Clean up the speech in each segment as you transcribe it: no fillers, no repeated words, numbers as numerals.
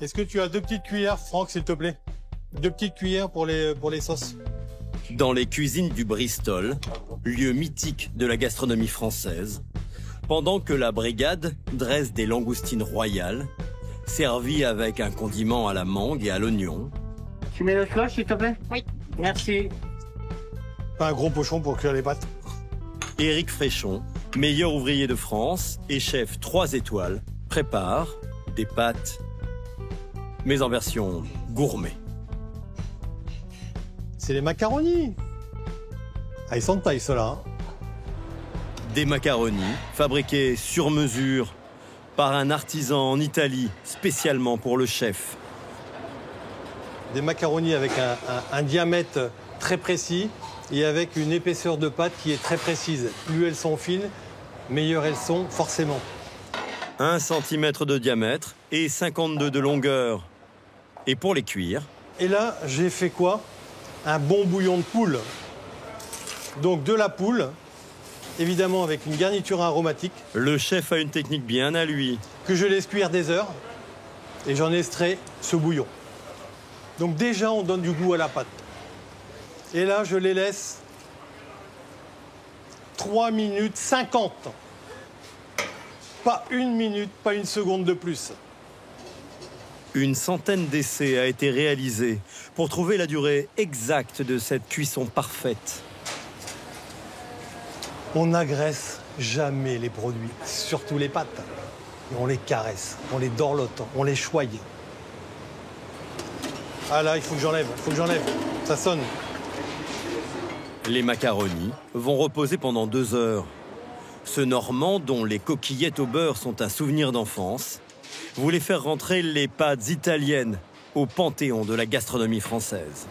Est-ce que tu as 2 petites cuillères, Franck, s'il te plaît? 2 petites cuillères pour les sauces. Dans les cuisines du Bristol, lieu mythique de la gastronomie française, pendant que la brigade dresse des langoustines royales, servies avec un condiment à la mangue et à l'oignon. Tu mets le scotch, s'il te plaît? Oui. Merci. Pas un gros pochon pour cuire les pâtes. Éric Fréchon, meilleur ouvrier de France et chef 3 étoiles, prépare des pâtes, mais en version gourmet. C'est les macaronis. Ah, ils sont de taille, ceux-là. Des macaronis fabriqués sur mesure par un artisan en Italie, spécialement pour le chef. Des macaronis avec un diamètre très précis et avec une épaisseur de pâte qui est très précise. Plus elles sont fines, meilleures elles sont, forcément. 1 cm de diamètre et 52 de longueur. Et pour les cuire... Et là, j'ai fait quoi? Un bon bouillon de poule. Donc de la poule, évidemment avec une garniture aromatique. Le chef a une technique bien à lui. Que je laisse cuire des heures et j'en extrais ce bouillon. Donc déjà, on donne du goût à la pâte. Et là, je les laisse 3 minutes 50. Pas 1 minute, pas 1 seconde de plus. Une centaine d'essais a été réalisée pour trouver la durée exacte de cette cuisson parfaite. On n'agresse jamais les produits, surtout les pâtes. Et on les caresse, on les dorlote, on les choye. Ah là, il faut que j'enlève, ça sonne. Les macaronis vont reposer pendant 2 heures. Ce Normand, dont les coquillettes au beurre sont un souvenir d'enfance, voulait faire rentrer les pâtes italiennes au panthéon de la gastronomie française.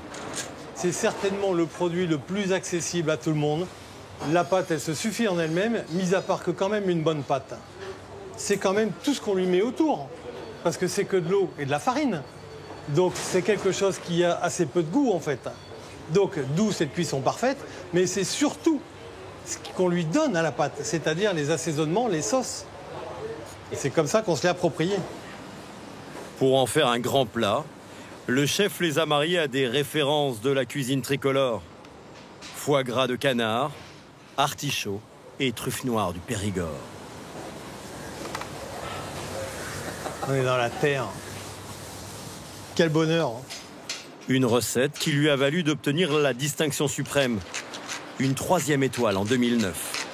C'est certainement le produit le plus accessible à tout le monde. La pâte, elle se suffit en elle-même, mis à part que quand même une bonne pâte. C'est quand même tout ce qu'on lui met autour, parce que c'est que de l'eau et de la farine. Donc c'est quelque chose qui a assez peu de goût en fait. Donc d'où cette cuisson parfaite, mais c'est surtout ce qu'on lui donne à la pâte, c'est-à-dire les assaisonnements, les sauces. Et c'est comme ça qu'on se l'est approprié. Pour en faire un grand plat, le chef les a mariés à des références de la cuisine tricolore. Foie gras de canard, artichaut et truffes noires du Périgord. On est dans la terre. Quel bonheur. Une recette qui lui a valu d'obtenir la distinction suprême. Une 3e étoile en 2009.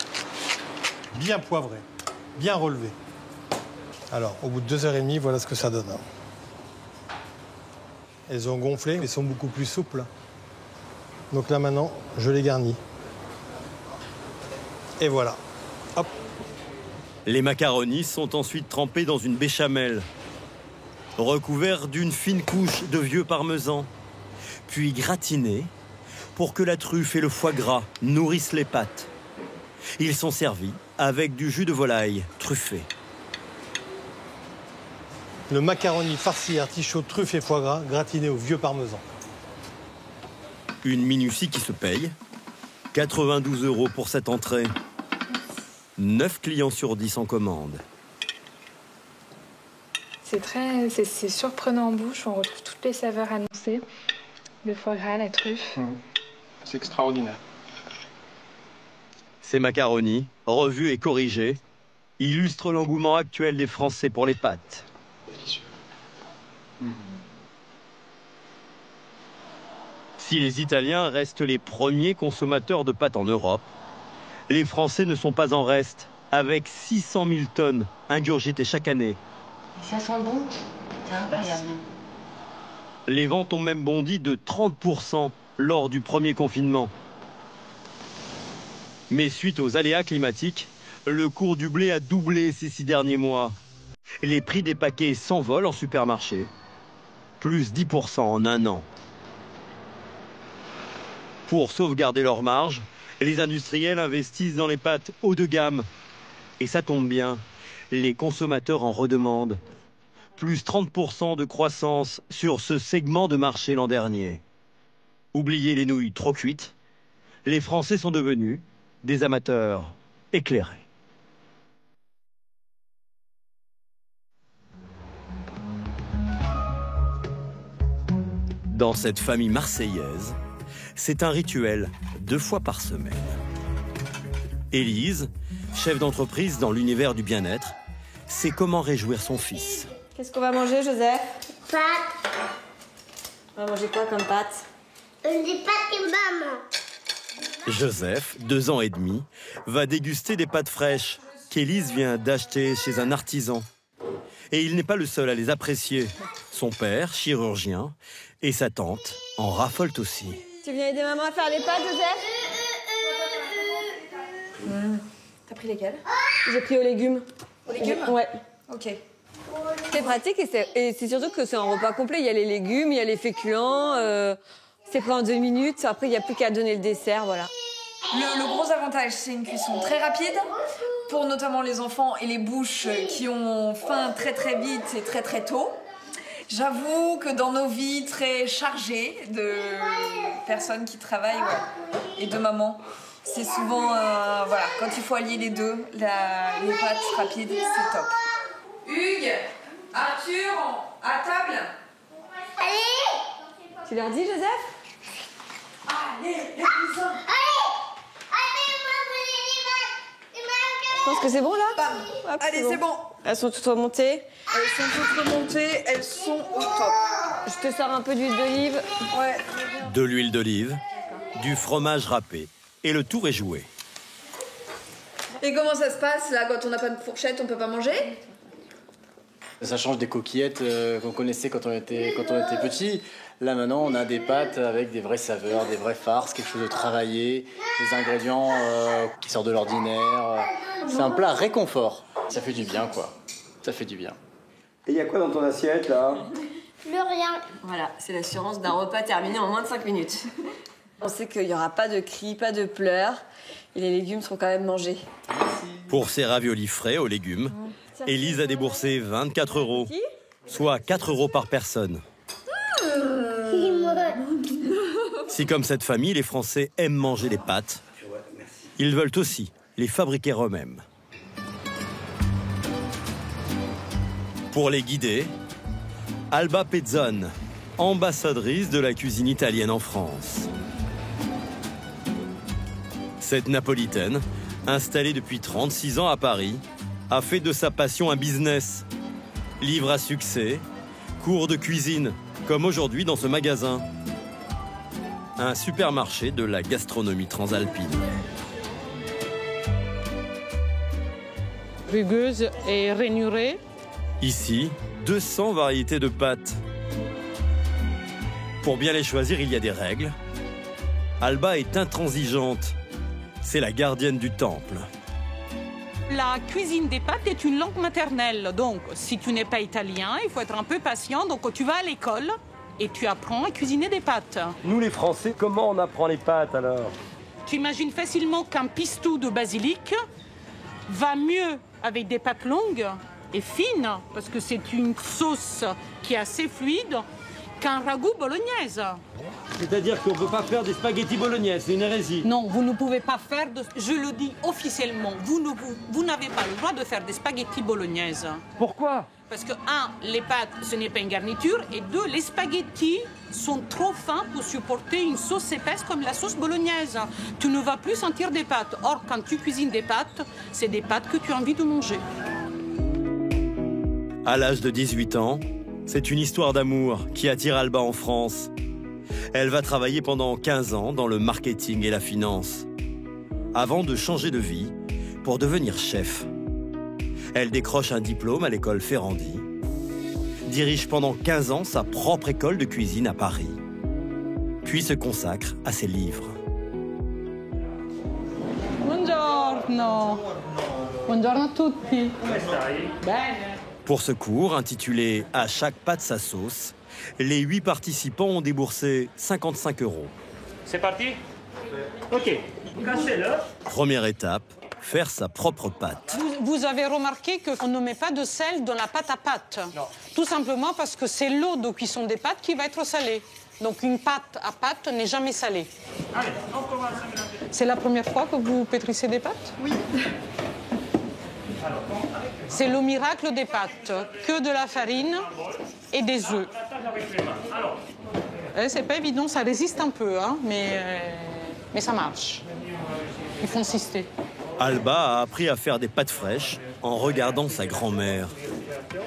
Bien poivré, bien relevé. Alors, au bout de 2h30, voilà ce que ça donne. Elles ont gonflé, mais sont beaucoup plus souples. Donc là, maintenant, je les garnis. Et voilà. Hop. Les macaronis sont ensuite trempés dans une béchamel, recouverts d'une fine couche de vieux parmesan, puis gratinés pour que la truffe et le foie gras nourrissent les pâtes. Ils sont servis avec du jus de volaille truffé. Le macaroni farci artichaut, truffe et foie gras gratiné au vieux parmesan. Une minutie qui se paye. 92 € pour cette entrée. 9 clients sur 10 en commande. C'est surprenant en bouche, on retrouve toutes les saveurs annoncées. Le foie gras, la truffe. C'est extraordinaire. Ces macaronis, revus et corrigés, illustrent l'engouement actuel des Français pour les pâtes. Délicieux. Si les Italiens restent les premiers consommateurs de pâtes en Europe, les Français ne sont pas en reste, avec 600 000 tonnes ingurgitées chaque année. Ça sent bon. C'est incroyable. Les ventes ont même bondi de 30% lors du premier confinement. Mais suite aux aléas climatiques, le cours du blé a doublé ces 6 derniers mois. Les prix des paquets s'envolent en supermarché, plus 10% en un an. Pour sauvegarder leur marge, les industriels investissent dans les pâtes haut de gamme. Et ça tombe bien, les consommateurs en redemandent. Plus 30% de croissance sur ce segment de marché l'an dernier. Oubliez les nouilles trop cuites, les Français sont devenus des amateurs éclairés. Dans cette famille marseillaise, c'est un rituel 2 fois par semaine. Élise, chef d'entreprise dans l'univers du bien-être, sait comment réjouir son fils. Qu'est-ce qu'on va manger, Joseph? Pâtes. On va manger quoi comme pâtes? Des pâtes et maman. Joseph, 2 ans et demi, va déguster des pâtes fraîches qu'Élise vient d'acheter chez un artisan. Et il n'est pas le seul à les apprécier. Son père, chirurgien, et sa tante en raffolent aussi. Tu viens aider maman à faire les pâtes, Joseph? T'as pris lesquels? J'ai pris aux légumes. Aux légumes? Ouais. Ok. C'est pratique et c'est surtout que c'est un repas complet. Il y a les légumes, il y a les féculents. C'est pris en 2 minutes. Après, il n'y a plus qu'à donner le dessert, voilà. Le gros avantage, c'est une cuisson très rapide pour notamment les enfants et les bouches qui ont faim très très vite et très très tôt. J'avoue que dans nos vies très chargées de personnes qui travaillent et de mamans, c'est souvent, voilà, quand il faut allier les deux, les pâtes rapides, c'est top. Hugues, Arthur, à table. Tu leur dis, Joseph? Allez, les cousins. Je pense que c'est bon, là? Bam. Hop, Allez, c'est bon. Elles sont toutes remontées. Elles sont toutes remontées, elles sont au top. Je te sors un peu d'huile d'olive. Ouais. De l'huile d'olive, du fromage râpé, et le tour est joué. Et comment ça se passe, là, quand on n'a pas de fourchette, on peut pas manger? Ça change des coquillettes qu'on connaissait quand on était petit. Là maintenant, on a des pâtes avec des vraies saveurs, des vraies farces, quelque chose de travaillé, des ingrédients qui sortent de l'ordinaire. C'est un plat réconfort. Ça fait du bien, quoi. Ça fait du bien. Et il y a quoi dans ton assiette, là? Plus rien. Voilà, c'est l'assurance d'un repas terminé en moins de 5 minutes. On sait qu'il n'y aura pas de cris, pas de pleurs, et les légumes seront quand même mangés. Pour ces raviolis frais aux légumes, Élise a déboursé 24 €, soit 4 € par personne. Si comme cette famille, les Français aiment manger les pâtes, ils veulent aussi les fabriquer eux-mêmes. Pour les guider, Alba Pezzone, ambassadrice de la cuisine italienne en France. Cette Napolitaine, installée depuis 36 ans à Paris, a fait de sa passion un business. Livre à succès, cours de cuisine, comme aujourd'hui dans ce magasin. Un supermarché de la gastronomie transalpine. Rugueuse et rainurée. Ici, 200 variétés de pâtes. Pour bien les choisir, il y a des règles. Alba est intransigeante. C'est la gardienne du temple. La cuisine des pâtes est une langue maternelle. Donc, si tu n'es pas italien, il faut être un peu patient. Donc, tu vas à l'école et tu apprends à cuisiner des pâtes. Nous, les Français, comment on apprend les pâtes, alors? Tu imagines facilement qu'un pistou de basilic va mieux avec des pâtes longues et fines, parce que c'est une sauce qui est assez fluide, qu'un ragoût bolognaise. C'est-à-dire qu'on ne peut pas faire des spaghettis bolognaises, c'est une hérésie. Non, vous ne pouvez pas faire, je le dis officiellement, vous n'avez pas le droit de faire des spaghettis bolognaises. Pourquoi? Parce que, 1, les pâtes, ce n'est pas une garniture, et 2, les spaghettis sont trop fins pour supporter une sauce épaisse comme la sauce bolognaise. Tu ne vas plus sentir des pâtes. Or, quand tu cuisines des pâtes, c'est des pâtes que tu as envie de manger. À l'âge de 18 ans, c'est une histoire d'amour qui attire Alba en France. Elle va travailler pendant 15 ans dans le marketing et la finance, avant de changer de vie pour devenir chef. Elle décroche un diplôme à l'école Ferrandi, dirige pendant 15 ans sa propre école de cuisine à Paris, puis se consacre à ses livres. Buongiorno. Buongiorno a tutti. Bene. Pour ce cours, intitulé « À chaque pâte sa sauce », les 8 participants ont déboursé 55 €. C'est parti? Ok. Cassez-le. Première étape, faire sa propre pâte. Vous avez remarqué qu'on ne met pas de sel dans la pâte à pâte. Non. Tout simplement parce que c'est l'eau de cuisson des pâtes qui va être salée. Donc une pâte à pâte n'est jamais salée. Allez, on commence à mélanger. C'est la première fois que vous pétrissez des pâtes? Oui. C'est le miracle des pâtes, que de la farine et des œufs. C'est pas évident, ça résiste un peu, hein, mais ça marche. Il faut insister. Alba a appris à faire des pâtes fraîches en regardant sa grand-mère.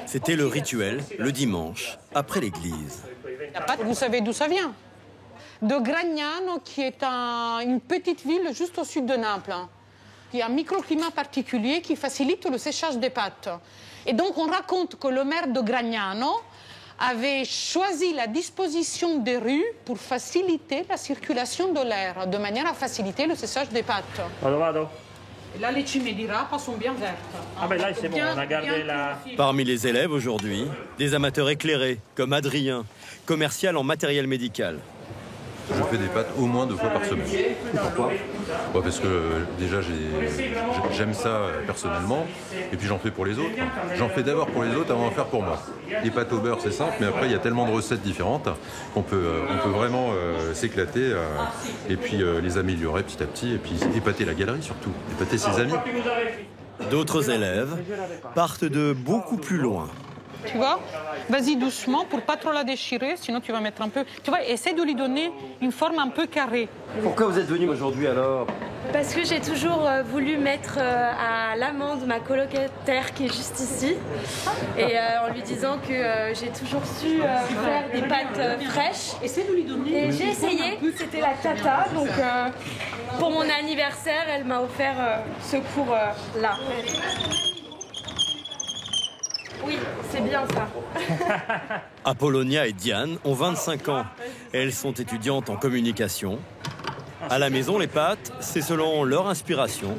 C'était le rituel, le dimanche, après l'église. La pâte, vous savez d'où ça vient? De Gragnano, qui est une petite ville juste au sud de Naples. Il y a un microclimat particulier qui facilite le séchage des pâtes. Et donc on raconte que le maire de Gragnano avait choisi la disposition des rues pour faciliter la circulation de l'air, de manière à faciliter le séchage des pâtes. Et là, les cime di rapa sont bien vertes. Ah ben là, c'est bon, on a gardé la... Parmi les élèves aujourd'hui, des amateurs éclairés, comme Adrien, commercial en matériel médical. Je fais des pâtes au moins 2 fois par semaine. Pourquoi? Parce que déjà j'aime ça personnellement et puis j'en fais pour les autres. J'en fais d'abord pour les autres avant d'en faire pour moi. Les pâtes au beurre c'est simple, mais après il y a tellement de recettes différentes qu'on peut vraiment s'éclater et puis les améliorer petit à petit et puis épater la galerie surtout, épater ses amis. D'autres élèves partent de beaucoup plus loin. Tu vois? Vas-y doucement pour pas trop la déchirer, sinon tu vas mettre un peu... Tu vois, essaie de lui donner une forme un peu carrée. Pourquoi vous êtes venu aujourd'hui alors? Parce que j'ai toujours voulu mettre à l'amende ma colocataire qui est juste ici. Et en lui disant que j'ai toujours su faire des pâtes fraîches. Essaie de lui donner... Et j'ai essayé, c'était la tata. Donc pour mon anniversaire, elle m'a offert ce cours-là. Oui, c'est bien ça. Apollonia et Diane ont 25 ans. Elles sont étudiantes en communication. À la maison, les pâtes, c'est selon leur inspiration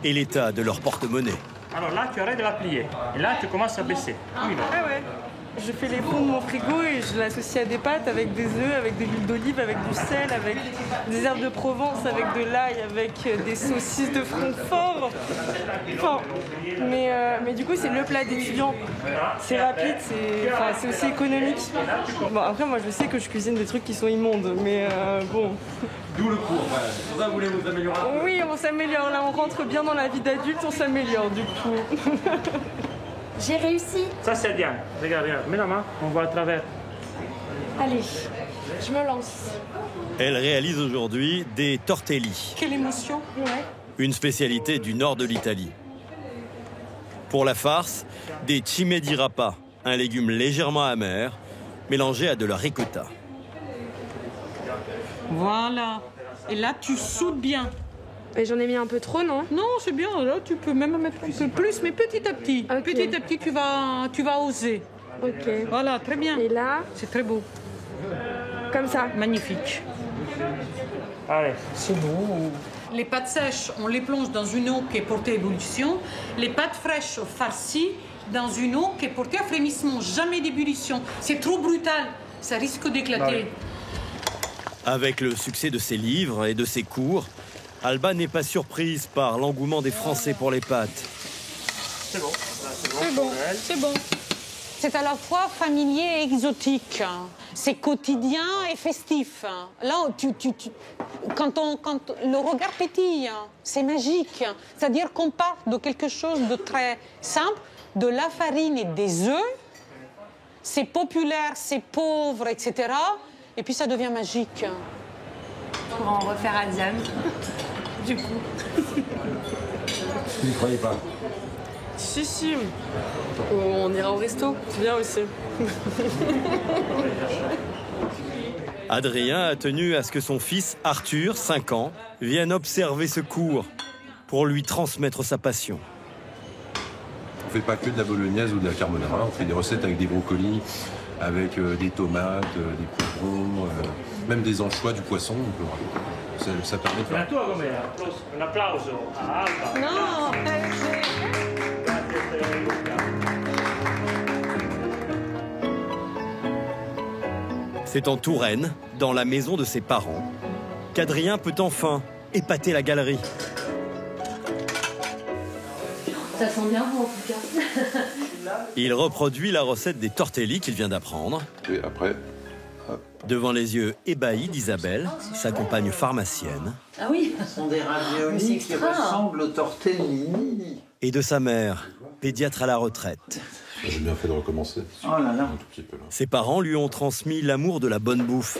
et l'état de leur porte-monnaie. Alors là, tu arrêtes de la plier. Et là, tu commences à baisser. Oui, ah ouais. Je fais les fonds de mon frigo et je l'associe à des pâtes avec des œufs, avec de l'huile d'olive, avec du sel, avec des herbes de Provence, avec de l'ail, avec des saucisses de Francfort. Enfin, mais du coup, c'est le plat d'étudiant. C'est rapide, c'est aussi économique. Bon, après, moi, je sais que je cuisine des trucs qui sont immondes, mais bon. D'où le cours, voilà. Pour ça, vous voulez vous améliorer? Oui, on s'améliore. Là, on rentre bien dans la vie d'adulte, on s'améliore du coup. J'ai réussi. Ça, c'est Diane. Regarde, mets la main, on voit à travers. Allez, je me lance. Elle réalise aujourd'hui des tortelli. Quelle émotion! Ouais. Une spécialité du nord de l'Italie. Pour la farce, des cime di rapa, un légume légèrement amer, mélangé à de la ricotta. Voilà. Et là, tu soudes bien. Et j'en ai mis un peu trop, non? Non, c'est bien. Là, tu peux même mettre un peu plus, mais petit à petit. Okay. Petit à petit, tu vas oser. Ok. Voilà, très bien. Et là? C'est très beau. Comme ça? Magnifique. Allez. C'est beau. Les pâtes sèches, on les plonge dans une eau qui est portée à ébullition. Les pâtes fraîches farcies dans une eau qui est portée à frémissement. Jamais d'ébullition. C'est trop brutal. Ça risque d'éclater. Avec le succès de ses livres et de ses cours, Alba n'est pas surprise par l'engouement des Français pour les pâtes. C'est bon. C'est bon. C'est bon. C'est à la fois familier et exotique. C'est quotidien et festif. Là, quand le regard pétille, c'est magique. C'est-à-dire qu'on part de quelque chose de très simple, de la farine et des œufs. C'est populaire, c'est pauvre, etc. Et puis ça devient magique. Pour en refaire à Diane. Du coup. Vous n'y croyez pas? Si. On ira au resto, c'est bien aussi. Adrien a tenu à ce que son fils, Arthur, 5 ans, vienne observer ce cours pour lui transmettre sa passion. On ne fait pas que de la bolognaise ou de la carbonara, on fait des recettes avec des brocolis, avec des tomates, des poivrons, même des anchois, du poisson. Ça permet de faire. Un applauso à Alba. Non, C'est en Touraine, dans la maison de ses parents, qu'Adrien peut enfin épater la galerie. Ça sent bien bon en tout cas. Il reproduit la recette des tortelli qu'il vient d'apprendre. Et après, devant les yeux ébahis d'Isabelle, sa compagne pharmacienne. Ah oui, ce sont des raviolis qui ressemblent aux tortellini. Et de sa mère, pédiatre à la retraite. J'ai bien fait de recommencer. Oh là là. Un tout petit peu là. Ses parents lui ont transmis l'amour de la bonne bouffe.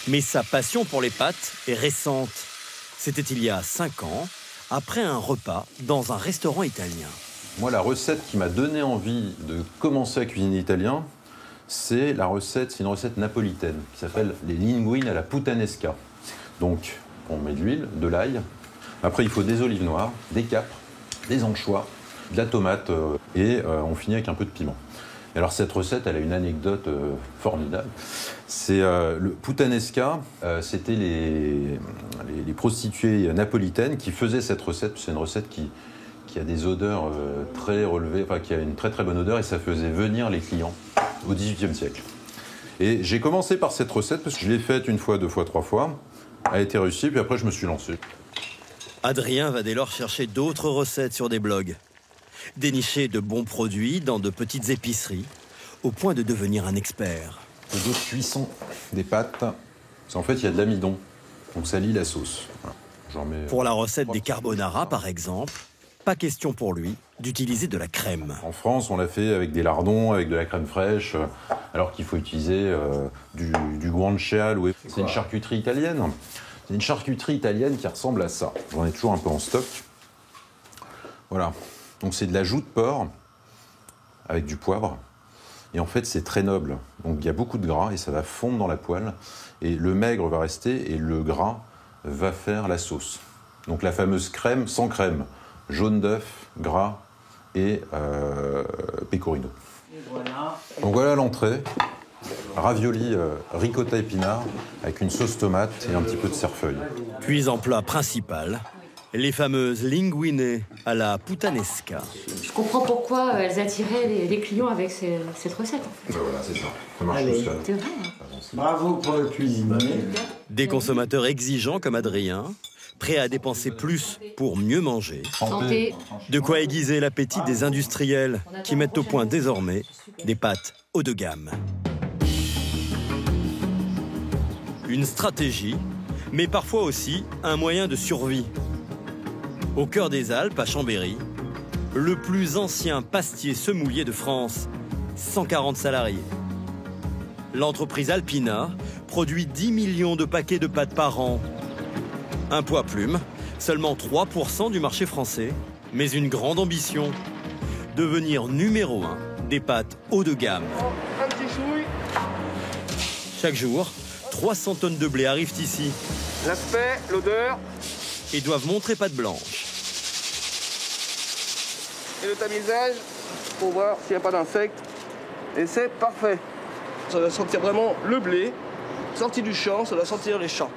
Mais sa passion pour les pâtes est récente. C'était il y a 5 ans, après un repas dans un restaurant italien. Moi, la recette qui m'a donné envie de commencer à cuisiner italien, c'est une recette napolitaine qui s'appelle les linguine à la puttanesca. Donc, on met de l'huile, de l'ail. Après, il faut des olives noires, des capres, des anchois, de la tomate et on finit avec un peu de piment. Et alors, cette recette, elle a une anecdote formidable. C'est le puttanesca, c'était les prostituées napolitaines qui faisaient cette recette. C'est une recette qui a des odeurs très relevées, enfin qui a une très très bonne odeur et ça faisait venir les clients au XVIIIe siècle. Et j'ai commencé par cette recette parce que je l'ai faite 1 fois, 2 fois, 3 fois. Elle a été réussie, puis après je me suis lancé. Adrien va dès lors chercher d'autres recettes sur des blogs. Dénicher de bons produits dans de petites épiceries, au point de devenir un expert. Le dos de cuisson des pâtes, en fait il y a de l'amidon, donc ça lie la sauce. Voilà. Pour la recette des carbonara par exemple, pas question pour lui d'utiliser de la crème. En France, on l'a fait avec des lardons, avec de la crème fraîche, alors qu'il faut utiliser du guanciale. C'est une charcuterie italienne. C'est une charcuterie italienne qui ressemble à ça. J'en ai toujours un peu en stock. Voilà. Donc c'est de la joue de porc avec du poivre. Et en fait, c'est très noble. Donc il y a beaucoup de gras et ça va fondre dans la poêle. Et le maigre va rester et le gras va faire la sauce. Donc la fameuse crème sans crème. Jaune d'œuf, gras et pecorino. Et voilà. Donc voilà l'entrée. Ravioli ricotta épinard avec une sauce tomate et un petit peu de cerfeuil. Puis en plat principal, les fameuses linguine à la puttanesca. Je comprends pourquoi elles attiraient les clients avec cette recette. Ben voilà, c'est ça. Ça marche tout seul. C'est vrai. Bravo pour le cuisinier. Des consommateurs exigeants comme Adrien, prêts à dépenser plus pour mieux manger. Santé. De quoi aiguiser l'appétit des industriels qui mettent au point désormais des pâtes haut de gamme. Une stratégie, mais parfois aussi un moyen de survie. Au cœur des Alpes, à Chambéry, le plus ancien pastier semoulier de France, 140 salariés. L'entreprise Alpina produit 10 millions de paquets de pâtes par an. Un poids plume, seulement 3% du marché français, mais une grande ambition, devenir numéro 1 des pâtes haut de gamme. Chaque jour, 300 tonnes de blé arrivent ici. L'aspect, l'odeur. Et doivent montrer patte blanche. Et le tamisage pour voir s'il n'y a pas d'insectes. Et c'est parfait. Ça va sentir vraiment le blé, sorti du champ, ça va sentir les champs.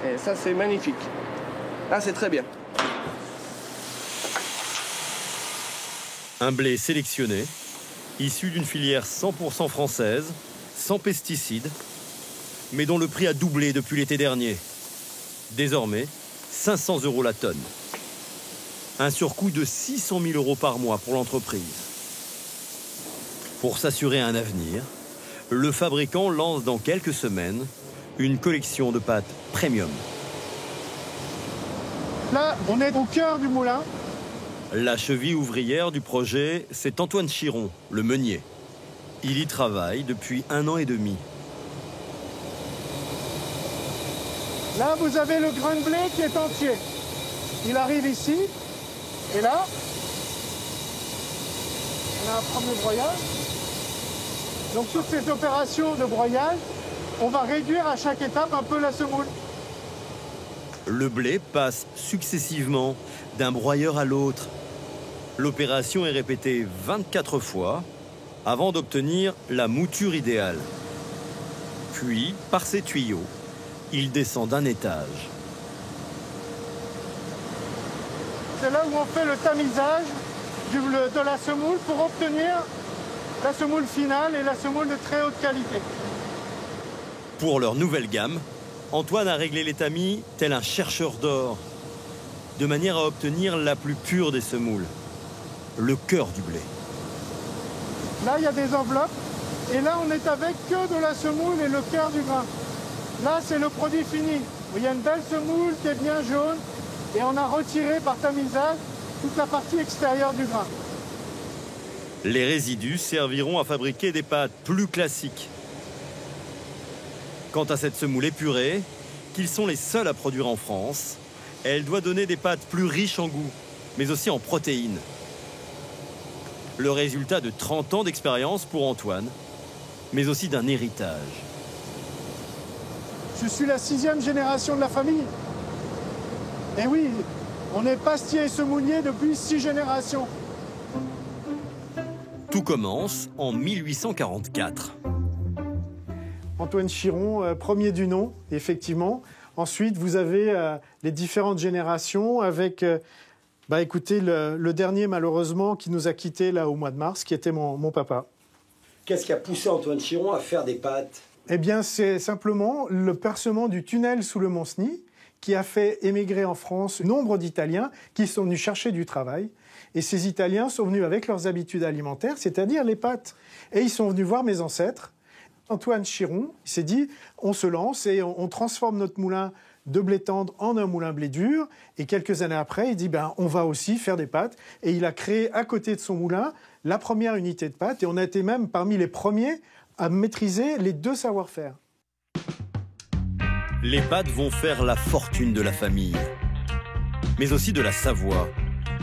Et ça, c'est magnifique. Là, c'est très bien. Un blé sélectionné, issu d'une filière 100% française, sans pesticides, mais dont le prix a doublé depuis l'été dernier. Désormais, 500 € la tonne. Un surcoût de 600 000 € par mois pour l'entreprise. Pour s'assurer un avenir, le fabricant lance dans quelques semaines une collection de pâtes premium. Là, on est au cœur du moulin. La cheville ouvrière du projet, c'est Antoine Chiron, le meunier. Il y travaille depuis 1 an et demi. Là, vous avez le grain de blé qui est entier. Il arrive ici, et là, on a un premier broyage. Donc, toutes ces opérations de broyage, on va réduire à chaque étape un peu la semoule. Le blé passe successivement d'un broyeur à l'autre. L'opération est répétée 24 fois avant d'obtenir la mouture idéale. Puis, par ces tuyaux, il descend d'un étage. C'est là où on fait le tamisage de la semoule pour obtenir la semoule finale et la semoule de très haute qualité. Pour leur nouvelle gamme, Antoine a réglé les tamis tel un chercheur d'or, de manière à obtenir la plus pure des semoules, le cœur du blé. Là, il y a des enveloppes, et là, on est avec que de la semoule et le cœur du grain. Là, c'est le produit fini. Il y a une belle semoule qui est bien jaune, et on a retiré par tamisage toute la partie extérieure du grain. Les résidus serviront à fabriquer des pâtes plus classiques. Quant à cette semoule épurée, qu'ils sont les seuls à produire en France, elle doit donner des pâtes plus riches en goût, mais aussi en protéines. Le résultat de 30 ans d'expérience pour Antoine, mais aussi d'un héritage. Je suis la 6e génération de la famille. Et oui, on est pastier et semoulier depuis 6 générations. Tout commence en 1844. Antoine Chiron, premier du nom, effectivement. Ensuite, vous avez les différentes générations avec, écoutez, le dernier, malheureusement, qui nous a quittés là au mois de mars, qui était mon papa. Qu'est-ce qui a poussé Antoine Chiron à faire des pâtes? Eh bien, c'est simplement le percement du tunnel sous le Mont-Cenis qui a fait émigrer en France nombre d'Italiens qui sont venus chercher du travail. Et ces Italiens sont venus avec leurs habitudes alimentaires, c'est-à-dire les pâtes. Et ils sont venus voir mes ancêtres. Antoine Chiron, il s'est dit, on se lance et on transforme notre moulin de blé tendre en un moulin blé dur. Et quelques années après, il dit, on va aussi faire des pâtes. Et il a créé à côté de son moulin la première unité de pâtes. Et on a été même parmi les premiers à maîtriser les deux savoir-faire. Les pâtes vont faire la fortune de la famille, mais aussi de la Savoie,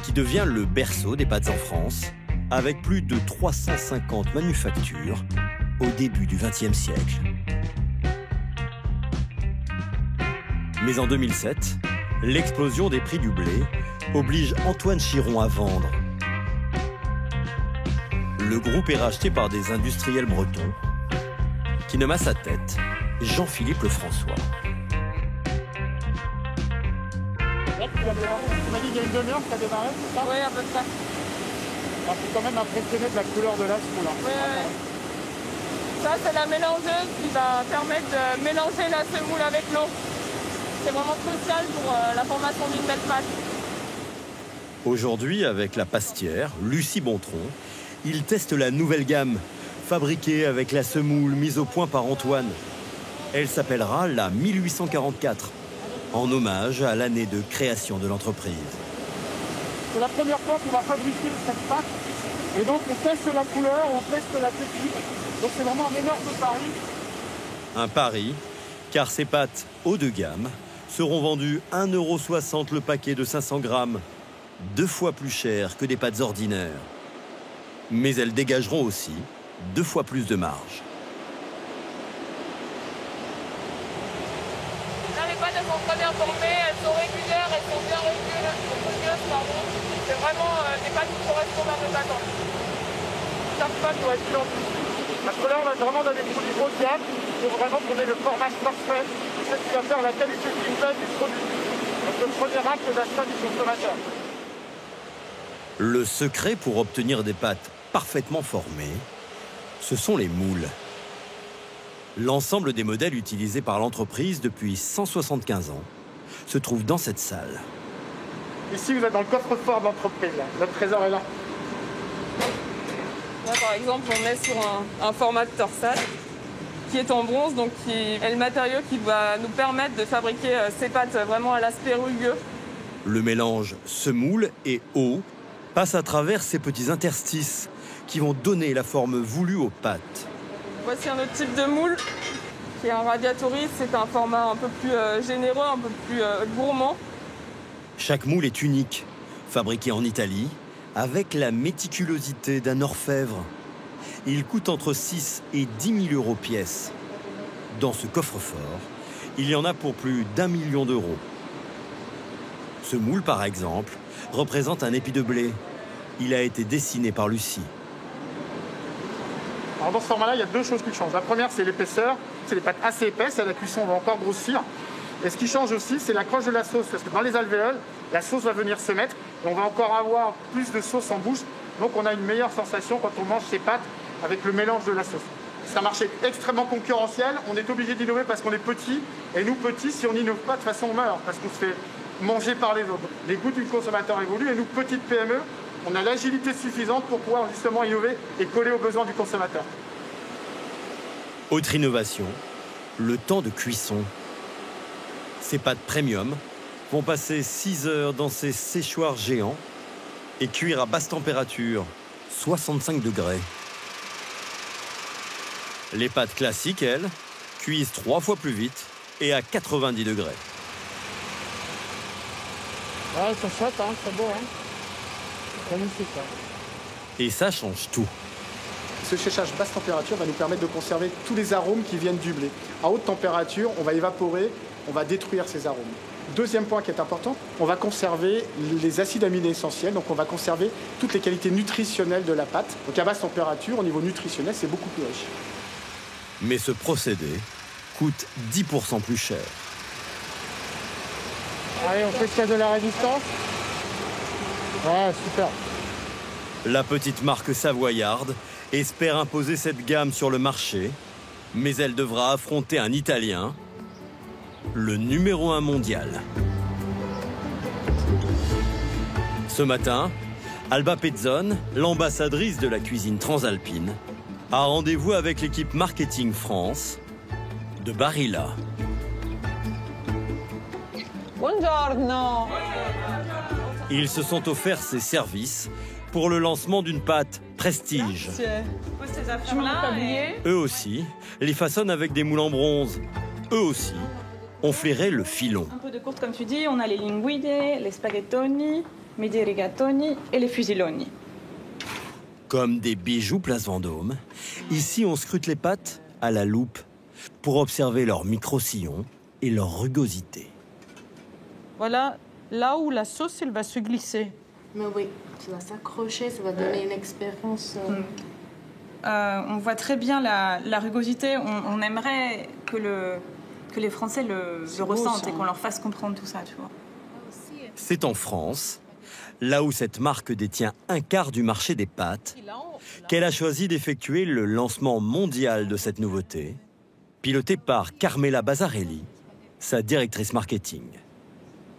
qui devient le berceau des pâtes en France, avec plus de 350 manufactures au début du XXe siècle. Mais en 2007, l'explosion des prix du blé oblige Antoine Chiron à vendre. Le groupe est racheté par des industriels bretons qui nomment à sa tête Jean-Philippe Lefrançois. Tu m'as dit qu'il y a une demi-heure que ça a démarré, c'est ça? Oui, à peu près. On peut quand même impressionner de la couleur de la semoule. Oui. Ça, c'est la mélangeuse qui va permettre de mélanger la semoule avec l'eau. C'est vraiment crucial pour la formation d'une belle pâte. Aujourd'hui, avec la pastière, Lucie Bontron, il teste la nouvelle gamme, fabriquée avec la semoule mise au point par Antoine. Elle s'appellera la 1844, en hommage à l'année de création de l'entreprise. C'est la première fois qu'on va fabriquer cette pâte. Et donc on teste la couleur, on teste la technique. Donc c'est vraiment un énorme pari. Un pari, car ces pâtes haut de gamme seront vendues 1,60 € le paquet de 500 grammes, 2 fois plus cher que des pâtes ordinaires. Mais elles dégageront aussi 2 fois plus de marge. Là, les pâtes, elles sont très bien formées, elles sont régulières, elles sont bien rugueuses, pardon. C'est vraiment des pâtes qui correspondent à nos attentes. Chaque pâte doit être identique. Parce que là, on va vraiment dans des produits haut de gamme pour vraiment qu'on ait le formage parfait. C'est ce qui va faire la qualité finale du produit. Donc le premier acte d'achat du consommateur. Le secret pour obtenir des pâtes parfaitement formées, ce sont les moules. L'ensemble des modèles utilisés par l'entreprise depuis 175 ans se trouve dans cette salle. Ici, vous êtes dans le coffre-fort de l'entreprise. Notre trésor est là. Là, par exemple, on est sur un format de torsade qui est en bronze, donc qui est le matériau qui va nous permettre de fabriquer ces pâtes vraiment à l'aspect rugueux. Le mélange semoule et eau passe à travers ces petits interstices qui vont donner la forme voulue aux pâtes. Voici un autre type de moule qui est un radiatoris. C'est un format un peu plus généreux, un peu plus gourmand. Chaque moule est unique, fabriqué en Italie, avec la méticulosité d'un orfèvre. Il coûte entre 6 et 10 000 € pièce. Dans ce coffre-fort, il y en a pour plus d'1 million €. Ce moule, par exemple, représente un épi de blé. Il a été dessiné par Lucie. Alors dans ce format-là, il y a deux choses qui changent. La première, c'est l'épaisseur. C'est des pâtes assez épaisses. À la cuisson, on va encore grossir. Et ce qui change aussi, c'est l'accroche de la sauce. Parce que dans les alvéoles, la sauce va venir se mettre. Et on va encore avoir plus de sauce en bouche. Donc on a une meilleure sensation quand on mange ces pâtes avec le mélange de la sauce. C'est un marché extrêmement concurrentiel. On est obligé d'innover parce qu'on est petit. Et nous, petits, si on n'innove pas, de toute façon, on meurt. Parce qu'on se fait manger par les autres. Les goûts du consommateur évoluent. Et nous, petites PME, on a l'agilité suffisante pour pouvoir justement innover et coller aux besoins du consommateur. Autre innovation, le temps de cuisson. Ces pâtes premium vont passer 6 heures dans ces séchoirs géants et cuire à basse température 65 degrés. Les pâtes classiques, elles, cuisent 3 fois plus vite et à 90 degrés. Ouais, ça saute, hein, c'est beau, hein. C'est magnifique, hein. Et ça change tout. Ce séchage basse température va nous permettre de conserver tous les arômes qui viennent du blé. À haute température, on va évaporer, on va détruire ces arômes. Deuxième point qui est important, on va conserver les acides aminés essentiels, donc on va conserver toutes les qualités nutritionnelles de la pâte. Donc à basse température, au niveau nutritionnel, c'est beaucoup plus riche. Mais ce procédé coûte 10% plus cher. Allez, on fait ce qu'il y a de la résistance. Ouais, super. La petite marque savoyarde espère imposer cette gamme sur le marché, mais elle devra affronter un Italien, le numéro 1 mondial. Ce matin, Alba Pezzone, l'ambassadrice de la cuisine transalpine, a rendez-vous avec l'équipe marketing France de Barilla. Buongiorno. Ils se sont offerts ces services pour le lancement d'une pâte prestige. Eux aussi les façonnent avec des moules en bronze. Eux aussi ont flairé le filon. Un peu de courte, comme tu dis, on a les linguine, les spaghettoni, midi rigatoni et les fusiloni. Comme des bijoux Place Vendôme, ici on scrute les pâtes à la loupe pour observer leur micro-sillon et leur rugosité. Voilà là où la sauce elle va se glisser. Mais oui, tu vas s'accrocher, ça va donner une expérience. On voit très bien la rugosité. On aimerait que les Français le ressentent et qu'on leur fasse comprendre tout ça, tu vois. C'est en France, là où cette marque détient un quart du marché des pâtes, qu'elle a choisi d'effectuer le lancement mondial de cette nouveauté, pilotée par Carmela Bazzarelli, sa directrice marketing.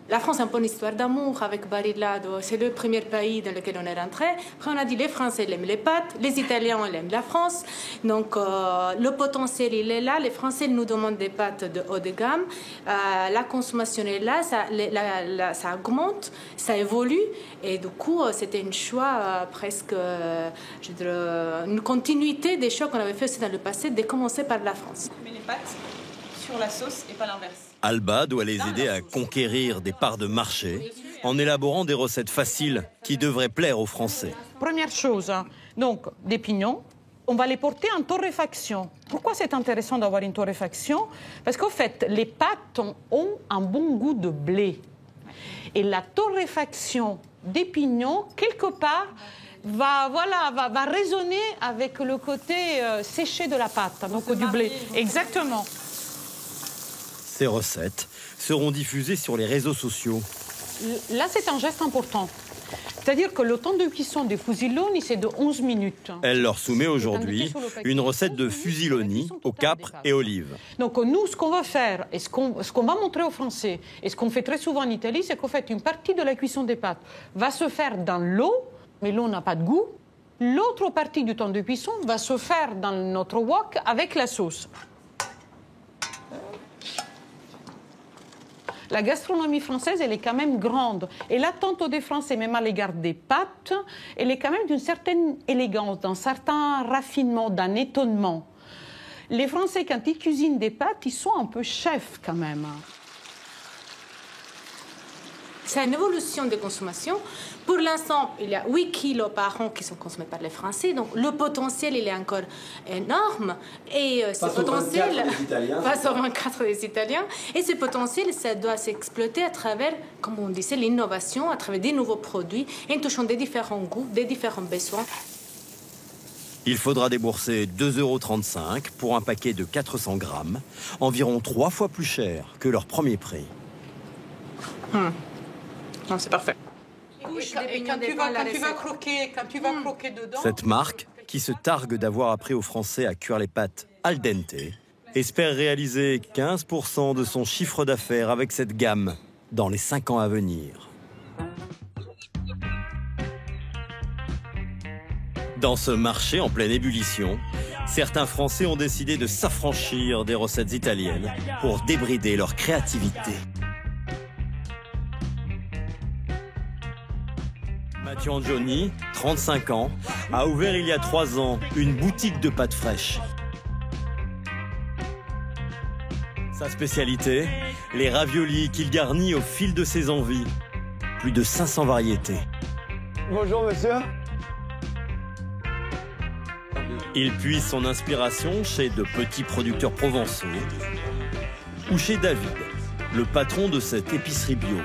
La France a un peu une histoire d'amour avec Barilla. C'est le premier pays dans lequel on est rentré. Après, on a dit les Français aiment les pâtes, les Italiens aiment la France. Donc, le potentiel, il est là. Les Français nous demandent des pâtes de haut de gamme. La consommation est là, ça augmente, ça évolue. Et du coup, c'était un choix presque, je dirais, une continuité des choix qu'on avait fait aussi dans le passé, de commencer par la France. Mais les pâtes sur la sauce et pas l'inverse. Alba doit les aider à conquérir des parts de marché en élaborant des recettes faciles qui devraient plaire aux Français. Première chose, donc des pignons, on va les porter en torréfaction. Pourquoi c'est intéressant d'avoir une torréfaction? Parce qu'en fait, les pâtes ont un bon goût de blé. Et la torréfaction des pignons, quelque part, va résonner avec le côté séché de la pâte, donc du blé. Exactement. Ces recettes seront diffusées sur les réseaux sociaux. Là, c'est un geste important. C'est-à-dire que le temps de cuisson des fusiloni, c'est de 11 minutes. Elle leur soumet aujourd'hui une recette de fusiloni au capre et olives. Donc nous, ce qu'on va faire, et ce qu'on va montrer aux Français, et ce qu'on fait très souvent en Italie, c'est qu'en fait, une partie de la cuisson des pâtes va se faire dans l'eau, mais l'eau n'a pas de goût. L'autre partie du temps de cuisson va se faire dans notre wok avec la sauce. La gastronomie française, elle est quand même grande. Et l'attente des Français, même à l'égard des pâtes, elle est quand même d'une certaine élégance, d'un certain raffinement, d'un étonnement. Les Français, quand ils cuisinent des pâtes, ils sont un peu chefs quand même. C'est une évolution de consommation. Pour l'instant, il y a 8 kilos par an qui sont consommés par les Français. Donc, le potentiel, il est encore énorme. Et ce potentiel, face aux 24 des Italiens. Et ce potentiel, ça doit s'exploiter à travers, comme on disait, l'innovation, à travers des nouveaux produits, en touchant des différents goûts, des différents besoins. Il faudra débourser 2,35 € pour un paquet de 400 grammes, environ 3 fois plus cher que leur premier prix. Non, c'est parfait. Et quand tu vas croquer dedans... Cette marque, qui se targue d'avoir appris aux Français à cuire les pâtes al dente, espère réaliser 15% de son chiffre d'affaires avec cette gamme dans les 5 ans à venir. Dans ce marché en pleine ébullition, certains Français ont décidé de s'affranchir des recettes italiennes pour débrider leur créativité. Christian Johnny, 35 ans, a ouvert il y a 3 ans une boutique de pâtes fraîches. Sa spécialité, les raviolis qu'il garnit au fil de ses envies. Plus de 500 variétés. Bonjour monsieur. Il puise son inspiration chez de petits producteurs provençaux ou chez David, le patron de cette épicerie bio.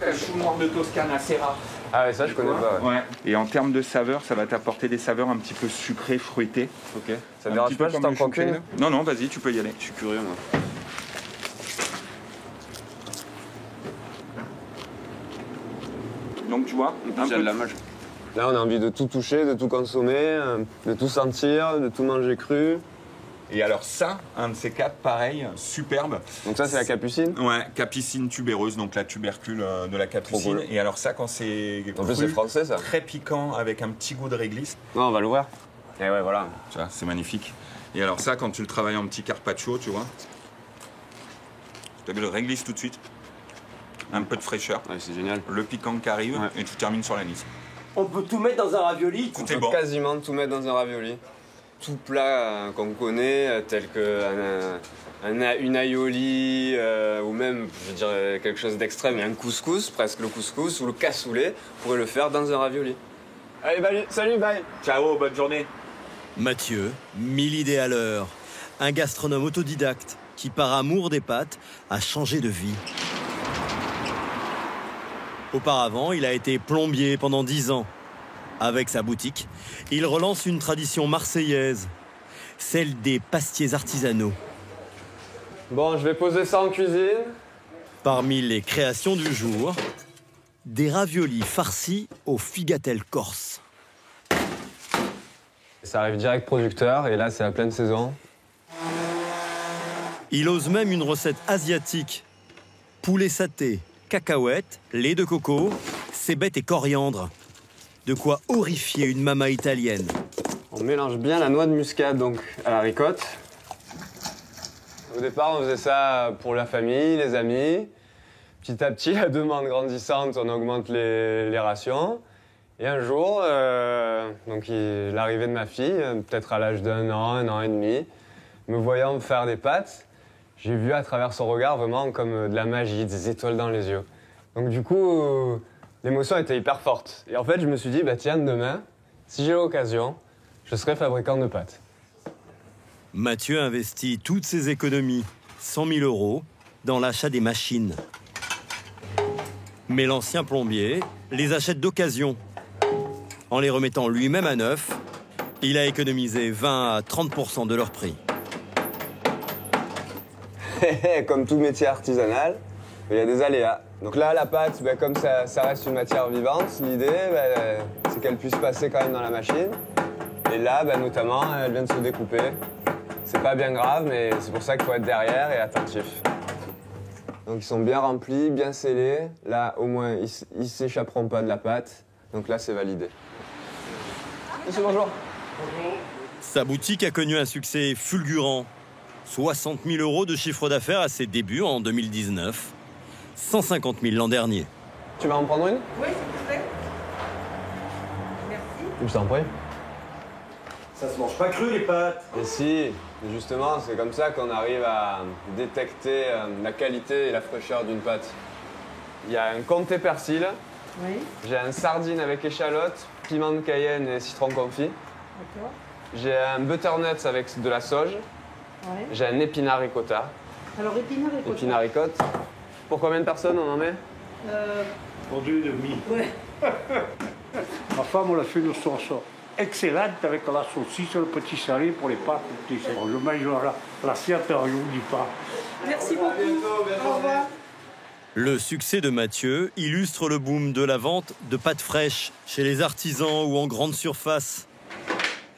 Un chou noir de Toscane assez rare. Ah ouais, ça je connais pas. Ouais. Et en termes de saveur, ça va t'apporter des saveurs un petit peu sucrées, fruitées. Ok. Ça me dérange pas, je t'en prends qu'une. Non, non, vas-y, tu peux y aller. Je suis curieux, moi. Donc tu vois, un peu de la mâche. Là, on a envie de tout toucher, de tout consommer, de tout sentir, de tout manger cru. Et alors ça, un de ces 4, pareil, superbe. Donc ça, c'est la capucine? Ouais, capucine tubéreuse, donc la tubercule de la capucine. Cool. Et alors ça, quand c'est en plus, c'est français, ça. Très piquant, avec un petit goût de réglisse. Non, on va l'ouvrir. Et ouais, voilà. Tu vois, c'est magnifique. Et alors ça, quand tu le travailles en petit carpaccio, tu vois, tu le réglisse tout de suite. Un peu de fraîcheur. Ouais, c'est génial. Le piquant qui arrive, et tu termines sur la lisse. On peut tout mettre dans un ravioli. Tout on est peut bon. Quasiment tout mettre dans un ravioli. Tout plat qu'on connaît, tel que une aioli, ou même, je dirais, quelque chose d'extrême, un couscous, presque le couscous, ou le cassoulet, on pourrait le faire dans un ravioli. Allez, salut, bye. Ciao, bonne journée. Mathieu, 1000 idées à l'heure, un gastronome autodidacte qui, par amour des pâtes, a changé de vie. Auparavant, il a été plombier pendant 10 ans. Avec sa boutique, il relance une tradition marseillaise, celle des pastiers artisanaux. Bon, je vais poser ça en cuisine. Parmi les créations du jour, des raviolis farcis aux figatelles corse. Ça arrive direct producteur, et là, c'est la pleine saison. Il ose même une recette asiatique. Poulet saté, cacahuètes, lait de coco, cébette et coriandre. De quoi horrifier une mama italienne. On mélange bien la noix de muscade donc à la ricotte. Au départ, on faisait ça pour la famille, les amis. Petit à petit, la demande grandissante, on augmente les rations. Et un jour, donc l'arrivée de ma fille, peut-être à l'âge d'1 an, 1 an et demi, me voyant faire des pâtes, j'ai vu à travers son regard vraiment comme de la magie, des étoiles dans les yeux. Donc du coup, l'émotion était hyper forte. Et en fait, je me suis dit, bah tiens, demain, si j'ai l'occasion, je serai fabricant de pâtes. Mathieu investit toutes ses économies, 100 000 €, dans l'achat des machines. Mais l'ancien plombier les achète d'occasion. En les remettant lui-même à neuf, il a économisé 20 à 30% de leur prix. Comme tout métier artisanal, il y a des aléas. Donc là, la pâte, comme ça reste une matière vivante, l'idée, c'est qu'elle puisse passer quand même dans la machine. Et là, notamment, elle vient de se découper. C'est pas bien grave, mais c'est pour ça qu'il faut être derrière et attentif. Donc ils sont bien remplis, bien scellés. Là, au moins, ils s'échapperont pas de la pâte. Donc là, c'est validé. Monsieur, bonjour. Bonjour. Sa boutique a connu un succès fulgurant. 60 000 € de chiffre d'affaires à ses débuts en 2019. 150 000 l'an dernier. Tu vas en prendre une? Oui, s'il vous plaît. Merci. Je t'en prie. Ça se mange pas cru, les pâtes. Et si, justement, c'est comme ça qu'on arrive à détecter la qualité et la fraîcheur d'une pâte. Il y a un comté persil. Oui. J'ai un sardine avec échalote, piment de Cayenne et citron confit. D'accord. J'ai un butternut avec de la sauge. Ouais. J'ai un épinard ricotta. Alors, épinard ricotta. Épinard ricotte. Pour combien de personnes on en met? Pour 2,5. Ouais. Ma femme, on a fait une sauce excellente avec la saucisse, le petit salé pour les pâtes. Je mange l'assiette, je ne vous dis pas. Merci beaucoup. Au revoir. Le succès de Mathieu illustre le boom de la vente de pâtes fraîches chez les artisans ou en grande surface.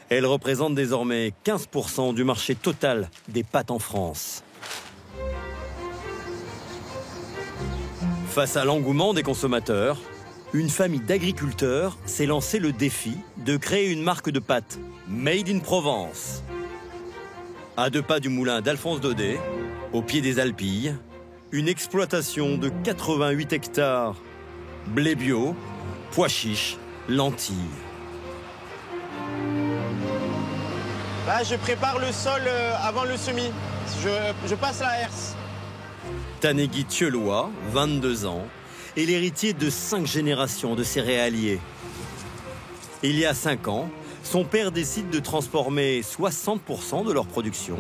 Elle représente désormais 15% du marché total des pâtes en France. Face à l'engouement des consommateurs, une famille d'agriculteurs s'est lancé le défi de créer une marque de pâtes Made in Provence. À 2 pas du moulin d'Alphonse Daudet, au pied des Alpilles, une exploitation de 88 hectares. Blé bio, pois chiches, lentilles. Là, je prépare le sol avant le semis. Je passe la herse. Tanegui Thieullois, 22 ans, est l'héritier de 5 générations de céréaliers. Il y a 5 ans, son père décide de transformer 60% de leur production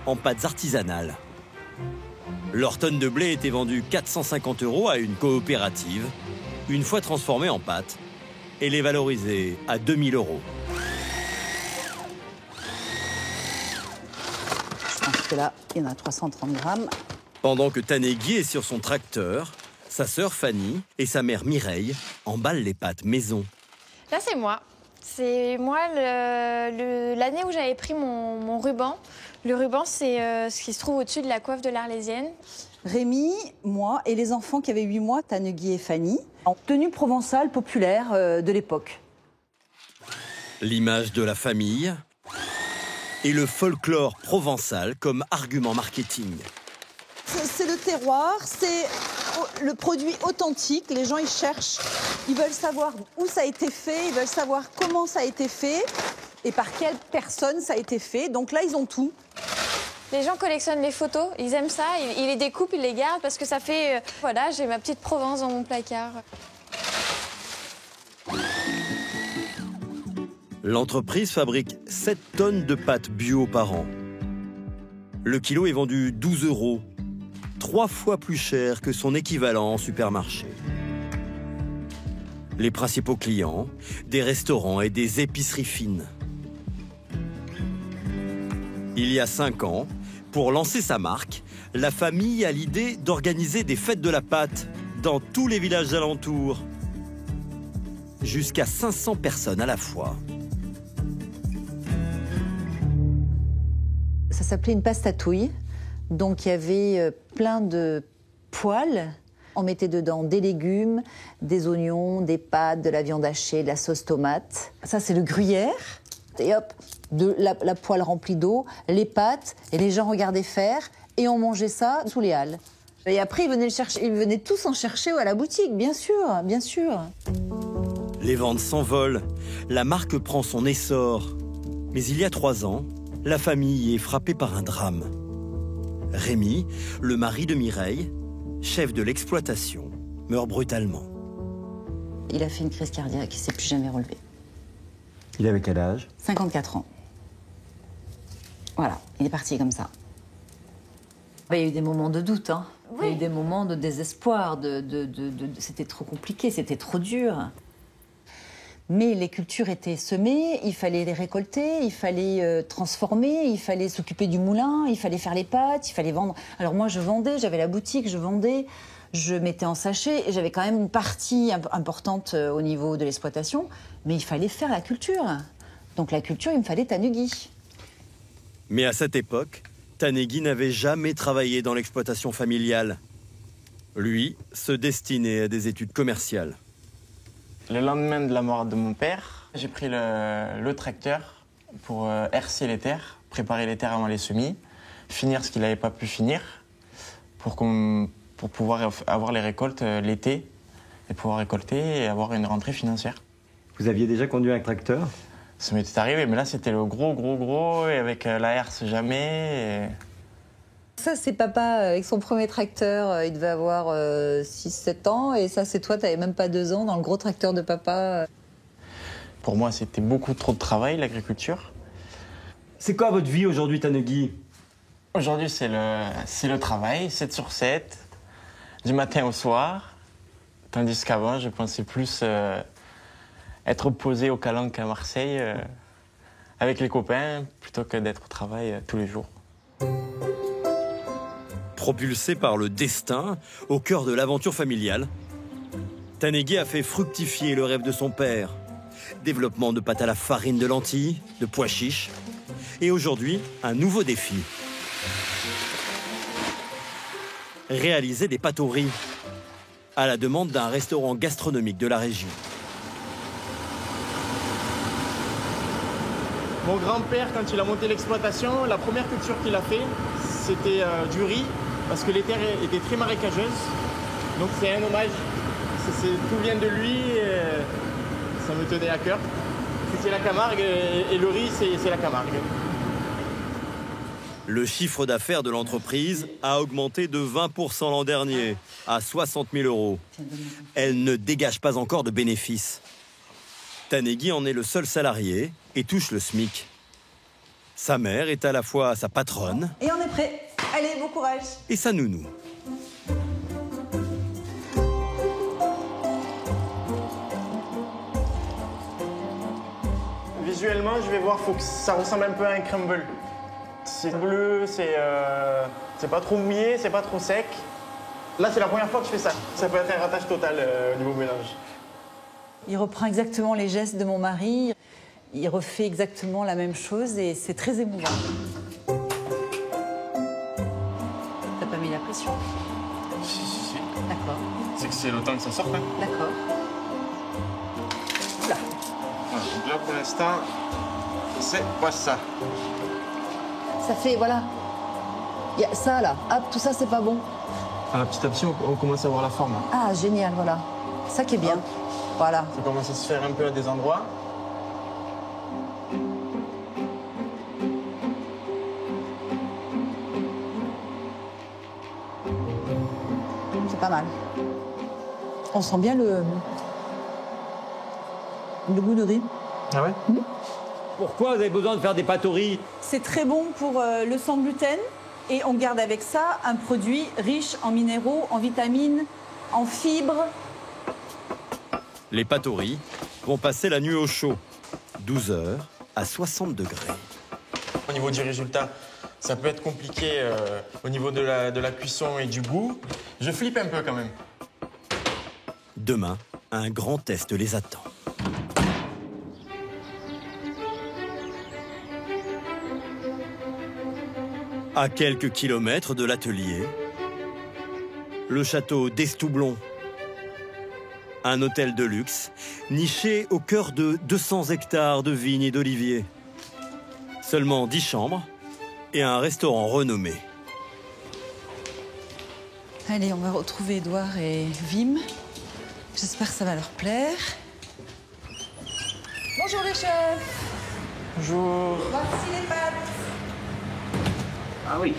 en pâtes artisanales. Leur tonne de blé était vendue 450 € à une coopérative. Une fois transformée en pâte, elle est valorisée à 2000 €. Je pense que là, il y en a 330 grammes. Pendant que Tanegui est sur son tracteur, sa sœur Fanny et sa mère Mireille emballent les pâtes maison. Là, c'est moi. C'est moi l'année où j'avais pris mon ruban. Le ruban, c'est ce qui se trouve au-dessus de la coiffe de l'Arlésienne. Rémi, moi et les enfants qui avaient 8 mois, Tanegui et Fanny, en tenue provençale populaire de l'époque. L'image de la famille et le folklore provençal comme argument marketing. C'est le terroir, c'est le produit authentique. Les gens, ils cherchent, ils veulent savoir où ça a été fait, ils veulent savoir comment ça a été fait et par quelle personne ça a été fait. Donc là, ils ont tout. Les gens collectionnent les photos, ils aiment ça, ils les découpent, ils les gardent parce que ça fait... voilà, j'ai ma petite Provence dans mon placard. L'entreprise fabrique 7 tonnes de pâtes bio par an. Le kilo est vendu 12 €, 3 fois plus cher que son équivalent en supermarché. Les principaux clients, des restaurants et des épiceries fines. Il y a 5 ans, pour lancer sa marque, la famille a l'idée d'organiser des fêtes de la pâte dans tous les villages alentours. Jusqu'à 500 personnes à la fois. Ça s'appelait une pastatouille. Donc il y avait plein de poêles. On mettait dedans des légumes, des oignons, des pâtes, de la viande hachée, de la sauce tomate. Ça, c'est le gruyère. Et hop, la poêle remplie d'eau, les pâtes, et les gens regardaient faire, et on mangeait ça sous les halles. Et après, ils venaient tous en chercher à la boutique, bien sûr, bien sûr. Les ventes s'envolent, la marque prend son essor. Mais il y a 3 ans, la famille est frappée par un drame. Rémi, le mari de Mireille, chef de l'exploitation, meurt brutalement. Il a fait une crise cardiaque, il ne s'est plus jamais relevé. Il avait quel âge? 54 ans. Voilà, il est parti comme ça. Il y a eu des moments de doute, hein. Oui. Il y a eu des moments de désespoir, c'était trop compliqué, c'était trop dur. Mais les cultures étaient semées, il fallait les récolter, il fallait transformer, il fallait s'occuper du moulin, il fallait faire les pâtes, il fallait vendre. Alors moi, je vendais, j'avais la boutique, je vendais, je mettais en sachet, et j'avais quand même une partie importante au niveau de l'exploitation, mais il fallait faire la culture. Donc la culture, il me fallait Tanegui. Mais à cette époque, Tanegui n'avait jamais travaillé dans l'exploitation familiale. Lui se destinait à des études commerciales. Le lendemain de la mort de mon père, j'ai pris le tracteur pour hercer les terres, préparer les terres avant les semis, finir ce qu'il n'avait pas pu finir pour pouvoir avoir les récoltes l'été et pouvoir récolter et avoir une rentrée financière. Vous aviez déjà conduit un tracteur? Ça m'était arrivé, mais là c'était le gros et avec la herse jamais. Ça, c'est papa avec son premier tracteur. Il devait avoir 6-7 ans. Et ça, c'est toi, t'avais même pas 2 ans dans le gros tracteur de papa. Pour moi, c'était beaucoup trop de travail, l'agriculture. C'est quoi votre vie aujourd'hui, Tanegui? Aujourd'hui, c'est le travail, 7 sur 7, du matin au soir. Tandis qu'avant, je pensais plus être posé au Calanque à Marseille avec les copains plutôt que d'être au travail tous les jours. Propulsé par le destin, au cœur de l'aventure familiale, Tanegui a fait fructifier le rêve de son père. Développement de pâtes à la farine de lentilles, de pois chiches. Et aujourd'hui, un nouveau défi. Réaliser des pâtes au riz, à la demande d'un restaurant gastronomique de la région. Mon grand-père, quand il a monté l'exploitation, la première culture qu'il a fait, c'était du riz, parce que les terres étaient très marécageuses. Donc c'est un hommage, tout vient de lui, ça me tenait à cœur. C'est la Camargue et le riz, c'est la Camargue. Le chiffre d'affaires de l'entreprise a augmenté de 20% l'an dernier, à 60 000 €. Elle ne dégage pas encore de bénéfices. Tanegui en est le seul salarié et touche le SMIC. Sa mère est à la fois sa patronne Et on est prêt. Allez, bon courage. et sa nounou. Visuellement, je vais voir, faut que ça ressemble un peu à un crumble. C'est bleu, c'est pas trop mouillé, c'est pas trop sec. Là, c'est la première fois que je fais ça. Ça peut être un ratage total au niveau mélange. Il reprend exactement les gestes de mon mari. Il refait exactement la même chose et c'est très émouvant. T'as pas mis la pression? Si. D'accord. C'est que c'est le temps que ça sorte. Hein. D'accord. Oula. Voilà, donc là, pour l'instant, c'est pas ça. Ça fait, voilà. Il y a ça là. Hop, tout ça, c'est pas bon. Ah, petit à petit, on commence à voir la forme. Ah, génial, voilà. Ça qui est bien. Voilà. Ça commence à se faire un peu à des endroits. C'est pas mal. On sent bien le goût de riz. Ah ouais? Pourquoi vous avez besoin de faire des pâtes au riz? C'est très bon pour le sans gluten et on garde avec ça un produit riche en minéraux, en vitamines, en fibres. Les pâtes au riz vont passer la nuit au chaud, 12 heures à 60 degrés. Au niveau du résultat, ça peut être compliqué au niveau de la cuisson et du goût. Je flippe un peu quand même. Demain, un grand test les attend. À quelques kilomètres de l'atelier, le château d'Estoublon. Un hôtel de luxe, niché au cœur de 200 hectares de vignes et d'oliviers. Seulement 10 chambres et un restaurant renommé. Allez, on va retrouver Édouard et Vim. J'espère que ça va leur plaire. Bonjour les chefs. Bonjour. Voici les pâtes. Ah oui.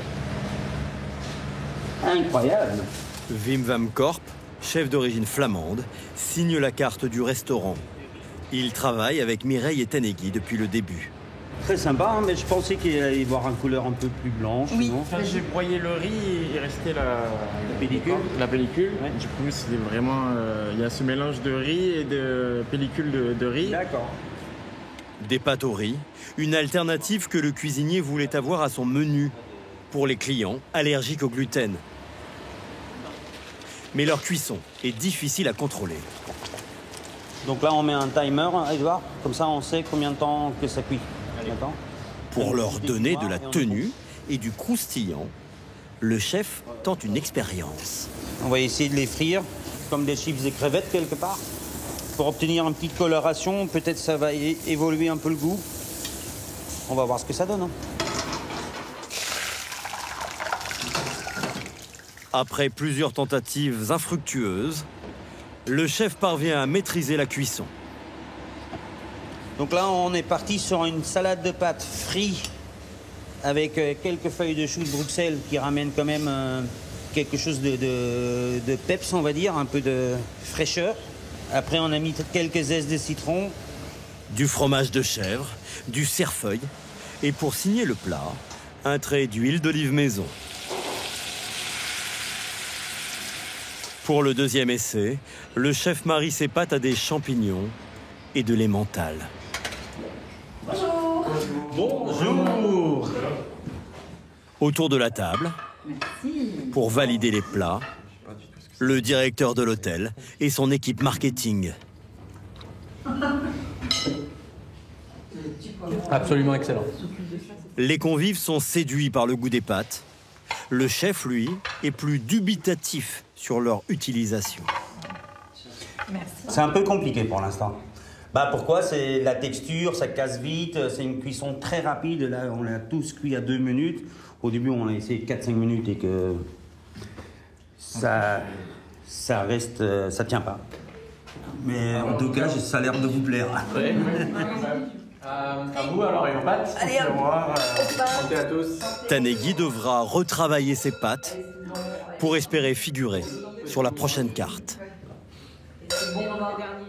Incroyable. Wim van Korp, chef d'origine flamande, signe la carte du restaurant. Il travaille avec Mireille et Tanegui depuis le début. Très sympa, hein, mais je pensais qu'il allait y avoir une couleur un peu plus blanche. Oui, non? quand j'ai broyé le riz, il restait la pellicule. La pellicule. Ouais. Du coup, c'est vraiment... il y a ce mélange de riz et de pellicule de riz. D'accord. Des pâtes au riz, une alternative que le cuisinier voulait avoir à son menu pour les clients allergiques au gluten. Mais leur cuisson est difficile à contrôler. Donc là, on met un timer, Edouard, comme ça on sait combien de temps que ça cuit. Pour leur donner de la tenue et du croustillant, le chef tente une expérience. On va essayer de les frire comme des chips et crevettes quelque part. Pour obtenir une petite coloration, peut-être ça va évoluer un peu le goût. On va voir ce que ça donne. Hein. Après plusieurs tentatives infructueuses, le chef parvient à maîtriser la cuisson. Donc là, on est parti sur une salade de pâtes frites avec quelques feuilles de choux de Bruxelles qui ramènent quand même quelque chose de peps, on va dire, un peu de fraîcheur. Après, on a mis quelques zestes de citron. Du fromage de chèvre, du cerfeuil et pour signer le plat, un trait d'huile d'olive maison. Pour le deuxième essai, le chef marie ses pâtes à des champignons et de l'emmental. Bonjour. Bonjour. Autour de la table, pour valider les plats, le directeur de l'hôtel et son équipe marketing. Absolument excellent. Les convives sont séduits par le goût des pâtes. Le chef, lui, est plus dubitatif sur leur utilisation. Merci. C'est un peu compliqué pour l'instant. Pourquoi? C'est la texture, ça casse vite, c'est une cuisson très rapide. Là, on l'a tous cuit à 2 minutes. Au début, on a essayé 4-5 minutes et que ça reste, ça tient pas. Mais en tout cas, ça a l'air de vous plaire. Ouais. À vous alors et aux pâtes. Allez, au revoir. Santé à tous. Tanegui devra retravailler ses pâtes pour espérer figurer sur la prochaine carte. Et c'est bon, on va au dernier.